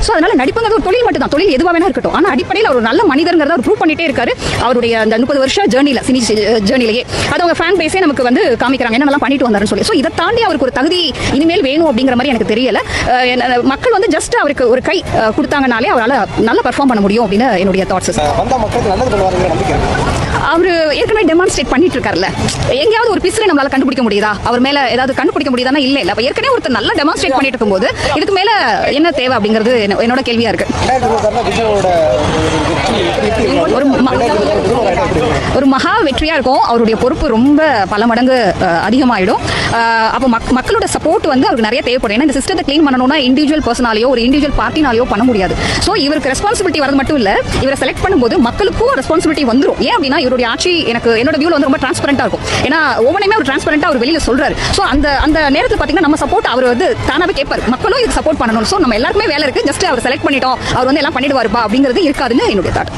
So அதனால நடிப்புங்கிறது ஒரு தொழில் மட்டும் தான், தொழில் எதுவாக வேணா இருக்கட்டும். ஆனால் அடிப்படையில் அவர் நல்ல மனிதர்ங்கிறத அவர் ப்ரூவ் பண்ணிட்டே இருக்காரு அவருடைய அந்த 30 வருஷம் ஜேர்னியில், சினி ஜேர்னிலேயே. அது அவங்க ஃபேன் பேஸே நமக்கு வந்து காமிக்கிறாங்க என்னென்னலாம் பண்ணிட்டு வந்தாருன்னு சொல்லி. ஸோ இதை தாண்டி அவருக்கு ஒரு தகுதி இனிமேல் வேணும் அப்படிங்கிற மாதிரி எனக்கு தெரியல. மக்கள் வந்து ஜஸ்ட் அவருக்கு ஒரு கை கொடுத்தாங்கனாலே அவரால் நல்லா பெர்ஃபார்ம் பண்ண முடியும் அப்படின்னு என்னுடைய தாட்ஸ். அவர் ஏற்கனவே டெமான்ஸ்ட்ரேட் பண்ணிட்டு இருக்காருல்ல, எங்கேயாவது ஒரு பிசுரை நம்மளால கண்டுபிடிக்க முடியுதா, அவர் மேல ஏதாவது கண்டுபிடிக்க முடியுதா? இல்ல இல்ல. அப்ப ஏற்கனவே ஒருத்தர் நல்லா டெமான்ஸ்ட்ரேட் பண்ணிட்டு இருக்கும்போது இதுக்கு மேல என்ன தேவை அப்படிங்கிறது என்னோட கேள்வியா இருக்கு. ஒரு மகா வெற்றியா இருக்கும். அவருடைய பொறுப்பு ரொம்ப பல மடங்கு அதிகமாயிடும். அப்போ மக்களோட சப்போர்ட் வந்து அவருக்கு நிறைய தேவைப்படும். ஏன்னா இந்த சிஸ்டத்தை கிளீன் பண்ணணும்னா இண்டிவிஜுவல் பர்சனாலேயோ ஒரு இண்டிவிஜுவல் பார்ட்டினாலேயோ பண்ண முடியாது. ஸோ இவருக்கு ரெஸ்பான்சிபிலிட்டி வரது மட்டும் இல்ல, இவரை செலக்ட் பண்ணும்போது மக்களுக்கும் ரெஸ்பான்சிபிலிட்டி வந்துடும். ஏன் அப்படின்னா இவருடைய ஆட்சி என்னோட வியூல வந்து ரொம்ப டிரான்ஸ்பரண்டா இருக்கும். ஏன்னா ஒவ்வொன்றுமே அவர் டிரான்ஸ்பரண்டா அவர் வெளியில சொல்றாரு. ஸோ அந்த நேரத்தில் பாத்தீங்கன்னா நம்ம சப்போர்ட் அவர் வந்து தானாவே கேட்பாரு, மக்களும் இதுக்கு சப்போர்ட் பண்ணணும். ஸோ நம்ம எல்லாருக்குமே வேலை இருக்கு, ஜஸ்ட் அவர் செலக்ட் பண்ணிட்டோம் அவர் வந்து எல்லாம் பண்ணிடுவாருப்பா அப்படிங்கிறது இருக்காதுன்னு என்னுடைய தாட்.